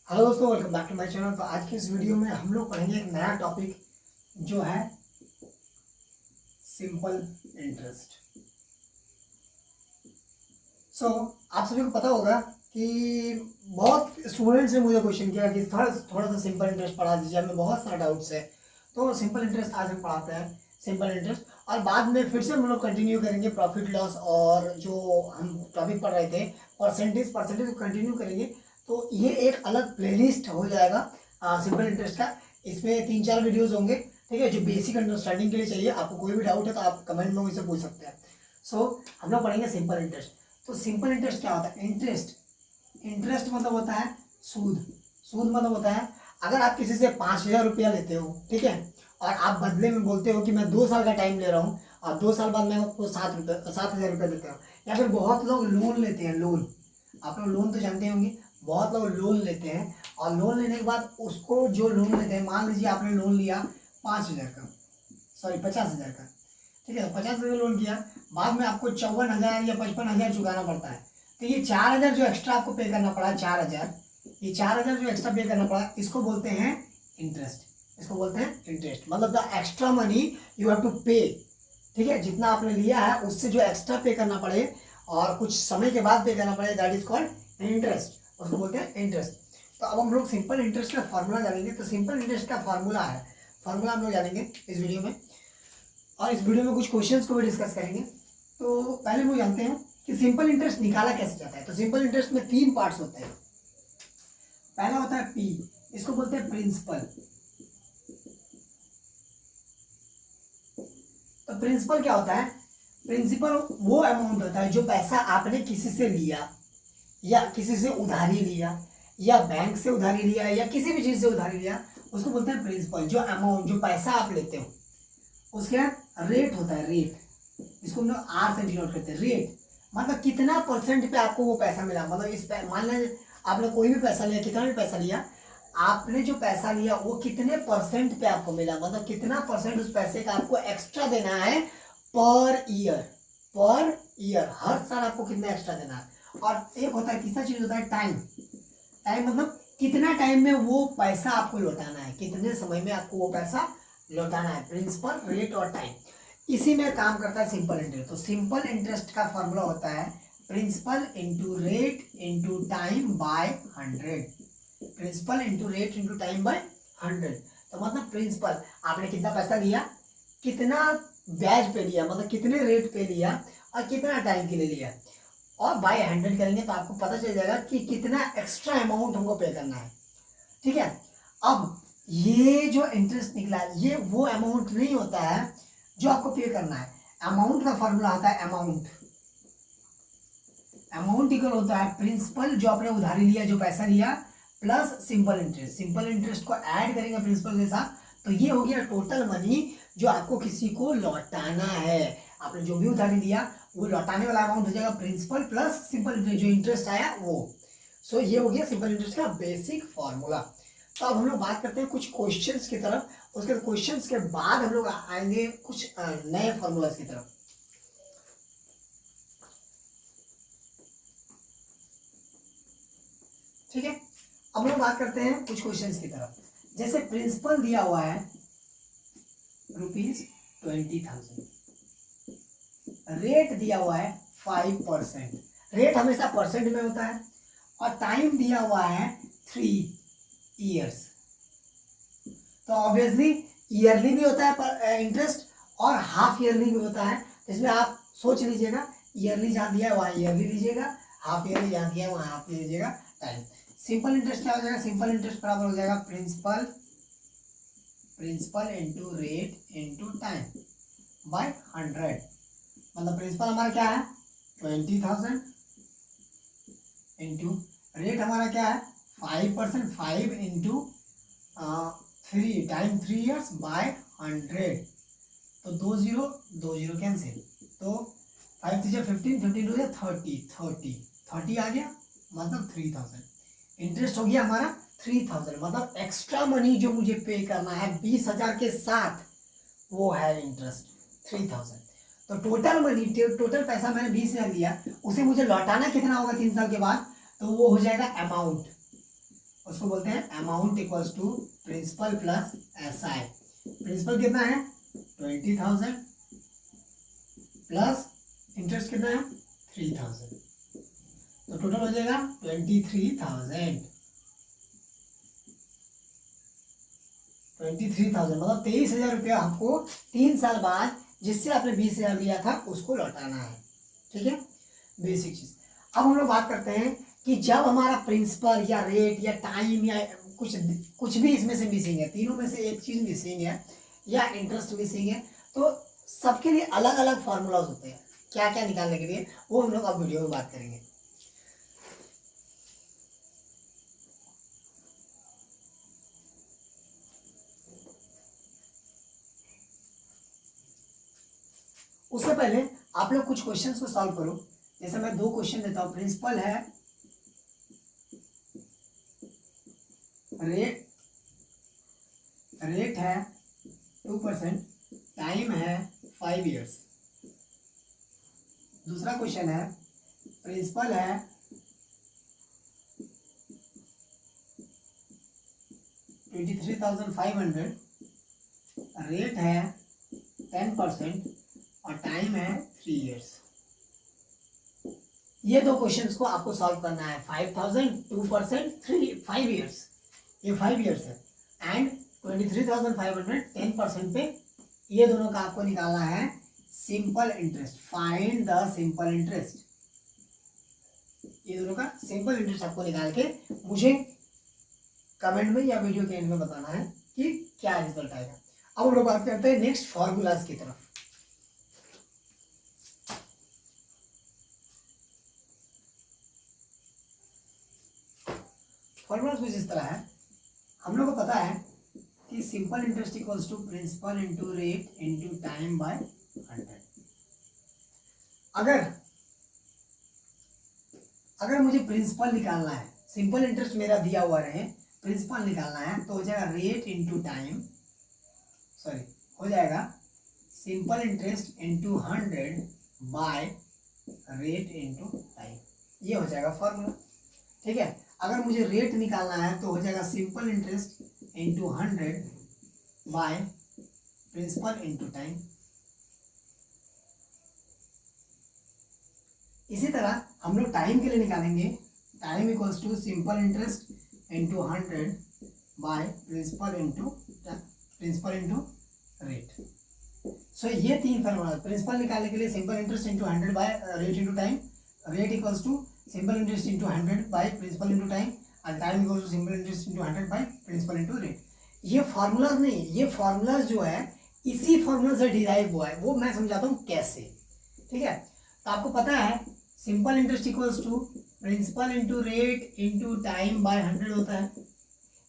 Hello दोस्तों, welcome back to my channel. तो आज की इस वीडियो में हम लोग पढ़ेंगे एक नया टॉपिक जो है सिंपल इंटरेस्ट। आप सभी को पता होगा कि बहुत स्टूडेंट्स ने मुझे क्वेश्चन किया कि थोड़ा थोड़ा सा सिंपल इंटरेस्ट पढ़ा दीजिए, हमें बहुत सारा डाउट्स है। तो सिंपल इंटरेस्ट आज हम पढ़ाते हैं, सिंपल इंटरेस्ट। और बाद में फिर से हम लोग कंटिन्यू करेंगे प्रॉफिट लॉस, और जो हम टॉपिक पढ़ रहे थे परसेंटेज को कंटिन्यू करेंगे। तो ये एक अलग प्लेलिस्ट हो जाएगा सिंपल इंटरेस्ट का। इसमें 3-4 वीडियोस होंगे, ठीक है, जो बेसिक अंडरस्टैंडिंग के लिए चाहिए। आपको कोई भी डाउट है तो आप कमेंट में मुझसे पूछ सकते हैं। हम लोग पढ़ेंगे सिंपल इंटरेस्ट। तो सिंपल इंटरेस्ट क्या होता है? इंटरेस्ट मतलब होता है सूद। सूद मतलब होता है, अगर आप किसी से 5,000 रुपया लेते हो, ठीक है, और आप बदले में बोलते हो कि मैं 2 साल का टाइम ले रहा हूँ और 2 साल बाद मैं आपको 7,000 रुपया देता हूँ। या फिर बहुत लोग लोन लेते हैं, लोन, आप लोग लोन तो जानते होंगे, बहुत लोग लोन लेते हैं और लोन लेने के बाद उसको जो लोन लेते हैं, मान लीजिए आपने लोन लिया 5,000 का, सॉरी 50,000 का, ठीक है, 50,000 लोन किया, बाद में आपको 54,000 या 55,000 चुकाना पड़ता है। तो ये 4,000 जो एक्स्ट्रा आपको पे करना पड़ा, 4,000, ये 4,000 जो एक्स्ट्रा पे करना पड़ा, इसको बोलते हैं इंटरेस्ट। इसको बोलते हैं इंटरेस्ट, मतलब the extra money you have to pay, ठीक है, जितना आपने लिया है उससे जो एक्स्ट्रा पे करना पड़े और कुछ समय के बाद पे करना पड़े, दैट इज कॉल्ड इंटरेस्ट, उसको बोलते हैं इंटरेस्ट। तो अब हम लोग सिंपल इंटरेस्ट का फॉर्मूला जानेंगे। तो सिंपल इंटरेस्ट का फॉर्मूला हम लोग जानेंगे इस वीडियो में, और इस वीडियो में कुछ क्वेश्चंस को भी डिस्कस करेंगे। तो पहले हम जानते हैं कि सिंपल इंटरेस्ट निकाला कैसे जाता है। तो सिंपल इंटरेस्ट में 3 पार्ट्स होते हैं। पहला होता है पी, इसको बोलते हैं प्रिंसिपल। तो प्रिंसिपल क्या होता है? प्रिंसिपल वो अमाउंट होता है जो पैसा आपने किसी से लिया, या किसी से उधारी लिया, या बैंक से उधारी लिया, या किसी भी चीज से उधारी लिया, उसको बोलते हैं प्रिंसिपल। जो अमाउंट, जो पैसा आप लेते हो, उसके रेट होता है, रेट, इसको हम लोग आर से डिनोट करते हैं। रेट मतलब कितना परसेंट पे आपको वो पैसा मिला। मतलब इस मान लीजिए आपने कोई भी पैसा लिया, कितना भी पैसा लिया, आपने जो पैसा लिया वो कितने परसेंट पे आपको मिला, मतलब कितना परसेंट उस पैसे का आपको एक्स्ट्रा देना है पर ईयर। हर साल आपको कितना एक्स्ट्रा देना है। और एक होता है, तीसरा चीज होता है टाइम। टाइम मतलब कितना टाइम में वो पैसा आपको लौटाना है, कितने समय में आपको वो पैसा लौटाना है। प्रिंसिपल, रेट और टाइम, इसी में काम करता है सिंपल इंटरेस्ट। तो सिंपल इंटरेस्ट का फॉर्मूला होता है principal into rate into time by 100। Principal into rate into time by 100। तो मतलब प्रिंसिपल, आपने कितना पैसा लिया, कितना ब्याज पे लिया, मतलब कितने रेट पे लिया, और कितना टाइम के लिए लिया, और बाय 100 करेंगे तो आपको पता चल जाएगा कि कितना एक्स्ट्रा अमाउंट हमको पे करना है, ठीक है। अब ये जो इंटरेस्ट निकला, ये वो अमाउंट नहीं होता है जो आपको पे करना है। अमाउंट का फॉर्मूला आता है अमाउंट इक्वल होता है प्रिंसिपल, जो आपने उधारी लिया, जो पैसा लिया, plus simple interest. Simple interest को ऐड करेंगे प्रिंसिपल के साथ, तो ये हो गया टोटल मनी जो आपको किसी को लौटाना है। आपने जो भी उधारी लिया वो लौटाने वाला अमाउंट हो जाएगा प्रिंसिपल प्लस सिंपल इंटरेस्ट, जो इंटरेस्ट आया वो। ये हो गया सिंपल इंटरेस्ट का बेसिक फॉर्मूला। तो अब हम लोग बात करते हैं कुछ क्वेश्चंस की तरफ। उसके क्वेश्चंस के बाद हम लोग आएंगे कुछ नए फॉर्मूलाज की तरफ। ठीक है, अब हम लोग बात करते हैं कुछ क्वेश्चंस की तरफ। जैसे प्रिंसिपल दिया हुआ है ₹20,000, रेट दिया हुआ है 5%, रेट हमेशा परसेंट में होता है, और टाइम दिया हुआ है 3 ईयर्स। तो ऑब्वियसली ईयरली भी होता है इंटरेस्ट, और हाफ ईयरली भी होता है। इसमें आप सोच लीजिएगा, ईयरली जहां दिया है वहां ईयरली लीजिएगा, हाफ ईयरली जहां दिया है वहां हाफ ईयरली लीजिएगा। टाइम, सिंपल इंटरेस्ट क्या हो जाएगा? सिंपल इंटरेस्ट बराबर हो जाएगा principal into rate into time by 100। मतलब प्रिंसिपल हमारा क्या है 20,000, इंटू रेट हमारा क्या है 5%, 5 इंटू 3 टाइम 3 ईयर्स बाय 100। तो 2 0 कैंसिल, तो 5 3 15, 15 2 30 आ गया, मतलब 3,000। इंटरेस्ट हो गया हमारा 3,000, मतलब एक्स्ट्रा मनी जो मुझे पे करना है 20,000 के साथ, वो है इंटरेस्ट 3,000। तो टोटल मनी, टोटल पैसा मैंने 20,000 दिया, उसे मुझे लौटाना कितना होगा 3 साल के बाद? तो वो हो जाएगा अमाउंट, उसको बोलते हैं amount equals to principal plus SI। Principal कितना है 20,000 प्लस इंटरेस्ट कितना है 3,000, तो टोटल हो जाएगा 23,000। 23,000 मतलब 23,000 रुपया आपको 3 साल बाद जिससे आपने 20,000 लिया था उसको लौटाना है। ठीक है, बेसिक चीज। अब हम लोग बात करते हैं कि जब हमारा प्रिंसिपल या रेट या टाइम या कुछ भी इसमें से मिसिंग है, तीनों में से एक चीज मिसिंग है या इंटरेस्ट मिसिंग है, तो सबके लिए अलग अलग फॉर्मूलाज होते हैं क्या क्या निकालने के लिए, वो हम लोग अब वीडियो में बात करेंगे। उससे पहले आप लोग कुछ क्वेश्चंस को सॉल्व करो। जैसे मैं 2 क्वेश्चन देता हूं। प्रिंसिपल है रेट है 2%, टाइम है 5 इयर्स। दूसरा क्वेश्चन है प्रिंसिपल है 23,500, रेट है 10% और टाइम है 3 इयर्स। ये 2 क्वेश्चंस को आपको सॉल्व करना है। 5,000, 2%, 5 इयर्स, ये 5 इयर्स है, एंड 23,500 10% पे, ये दोनों का आपको निकालना है simple interest. Find the simple interest. ये दोनों का सिंपल इंटरेस्ट आपको निकाल के मुझे कमेंट में या वीडियो के एंड में बताना है कि क्या रिजल्ट आएगा। अब हम लोग बात करते हैं नेक्स्ट फॉर्मूलाज की तरफ। फॉर्मूला कुछ इस तरह है। हम लोग को पता है कि simple interest equals to principal into rate into time by 100। अगर मुझे प्रिंसिपल निकालना है, सिंपल इंटरेस्ट मेरा दिया हुआ रहे, प्रिंसिपल निकालना है, तो हो जाएगा रेट इंटू टाइम, सॉरी हो जाएगा simple interest into 100 by rate into time. ये हो जाएगा फॉर्मूला। ठीक है, अगर मुझे रेट निकालना है तो हो जाएगा simple interest into 100 by principal into time. इसी तरह हम लोग टाइम के लिए निकालेंगे, time equals to simple interest into 100 by principal into rate. So ये 3 फॉर्मूला। प्रिंसिपल निकालने के लिए simple interest into 100 by rate into time, rate equals to simple interest into 100 by principal into time, और time equals to simple interest into 100 by principal into rate. ये formulas नहीं, ये formulas जो है इसी फॉर्मूला से डिराइव हुआ है, वो मैं समझाता हूँ कैसे। ठीक है, तो आपको पता है simple interest equals to principal into rate into time by 100 होता है।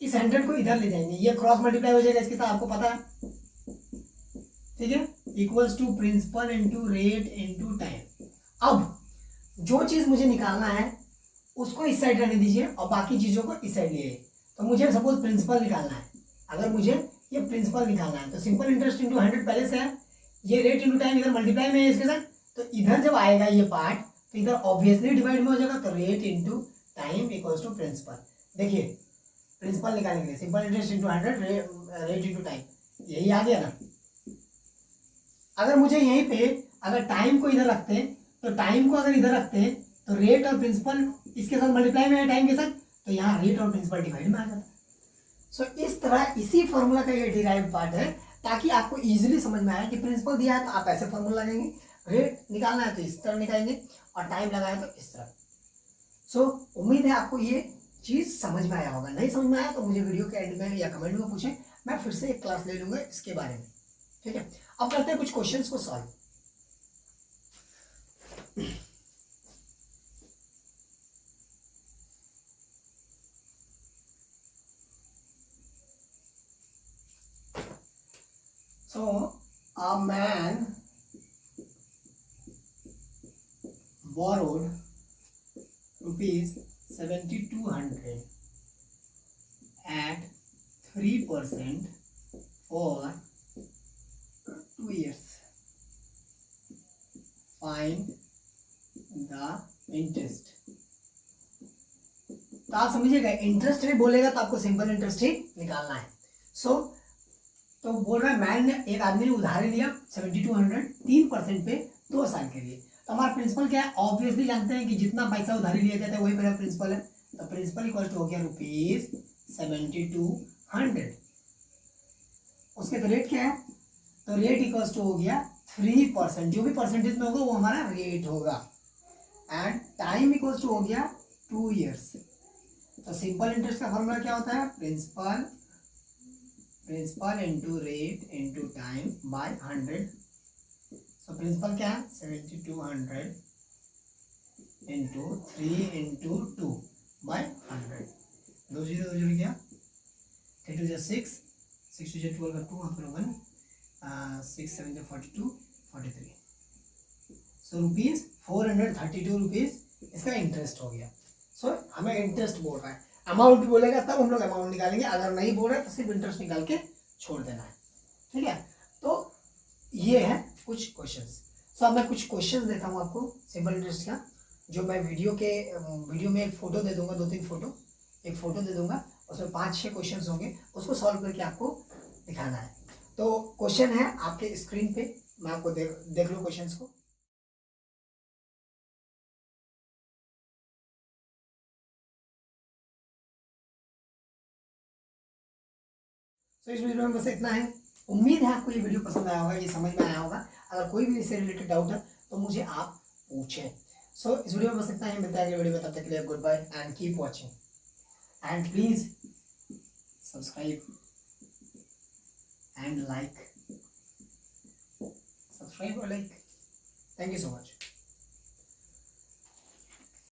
इस 100 को इधर ले जाएंगे, ये क्रॉस मल्टीप्लाई हो जाएगा इसके साथ, आपको पता है। ठीक है, equals to principal into rate into time. अब जो चीज मुझे निकालना है उसको इस साइड रहने दीजिए और बाकी चीजों को इस साइड लिए। तो मुझे सपोज प्रिंसिपल निकालना है, अगर मुझे ये प्रिंसिपल निकालना है तो सिंपल इंटरेस्ट इंटू 100 पहले से है, ये रेट इंटू टाइम इधर मल्टीप्लाई में है इसके साथ, तो इधर जब आएगा ये पार्ट तो इधर ऑब्वियसली डिवाइड में हो जाएगा, तो rate into time equals to principal. देखिए प्रिंसिपल निकालने के लिए simple interest into 100 rate into time, यही आ गया ना। अगर मुझे यहीं पे अगर टाइम को इधर रखते हैं, तो टाइम को अगर इधर रखते हैं तो रेट और प्रिंसिपल इसके साथ मल्टीप्लाई में है टाइम के साथ, तो यहाँ रेट और प्रिंसिपल डिवाइड में आ जाता है। सो इस तरह इसी फॉर्मूला का ये डिराइव पार्ट है, ताकि आपको इजीली समझ में आए कि प्रिंसिपल दिया है तो आप ऐसे फॉर्मूला लगाएंगे, रेट निकालना है तो इस तरह निकालेंगे, और टाइम लगाए तो इस तरह। सो उम्मीद है आपको ये चीज समझ में आया होगा। नहीं समझ में आया तो मुझे वीडियो के एंड में या कमेंट में पूछें, मैं फिर से एक क्लास ले लूंगा इसके बारे में। ठीक है, अब करते हैं कुछ क्वेश्चंस को solve. So a man borrowed rupees 7,200 at 3% for 2 years. Find the interest. तो आप समझिएगा, इंटरेस्ट रेट बोलेगा तो आपको सिंपल इंटरेस्ट ही निकालना है। सो तो बोल रहा है मैन ने, एक आदमी ने उधारी लिया 7200 3% पे 2 साल के लिए। तो हमारा प्रिंसिपल क्या है, ऑब्वियसली जानते हैं कि जितना पैसा उधारी लिया जाता है वही मेरा प्रिंसिपल है। तो प्रिंसिपल इक्वल टू हो गया ₹7200। उसके तो रेट क्या है, तो रेट इक्वल टू हो गया 3%, जो भी परसेंटेज में होगा वो हमारा रेट होगा। एंड टाइम इक्वल टू हो गया 2 ईयर्स। तो सिंपल इंटरेस्ट का फॉर्मूला क्या होता है, principal into rate into time by 100। So principal क्या है 7200 इंटू 3 इंटू 2 बाय 100। 2 0 क्या, 3 2 6, 6 2 12 का 2 यहाँ पर 1, 6 7 42 43। सो ₹432 इसका इंटरेस्ट हो गया। सो हमें इंटरेस्ट बोल रहा है, अमाउंट भी बोलेगा तब हम लोग अमाउंट निकालेंगे, अगर नहीं बोल रहा है तो सिर्फ इंटरेस्ट निकाल के छोड़ देना है। ठीक है, तो ये है कुछ क्वेश्चंस। सो अब मैं कुछ क्वेश्चंस देता हूँ आपको सिंपल इंटरेस्ट का, जो मैं वीडियो में एक फोटो दे दूंगा, 2-3 फोटो, एक फोटो दे दूंगा, उसमें 5-6 क्वेश्चंस होंगे, उसको सॉल्व करके आपको दिखाना है। तो क्वेश्चन है आपके स्क्रीन पे, मैं आपको देख लो क्वेश्चंस को। तो इस वीडियो में बस इतना है। उम्मीद है आपको ये वीडियो पसंद आया होगा, ये समझ में आया होगा। अगर कोई भी इससे रिलेटेड डाउट है तो मुझे आप पूछें। सो इस वीडियो में बस इतना ही, मिलता है अगले वीडियो में, तब तक के लिए good bye and keep watching and please subscribe and like, subscribe और like. Thank you so much.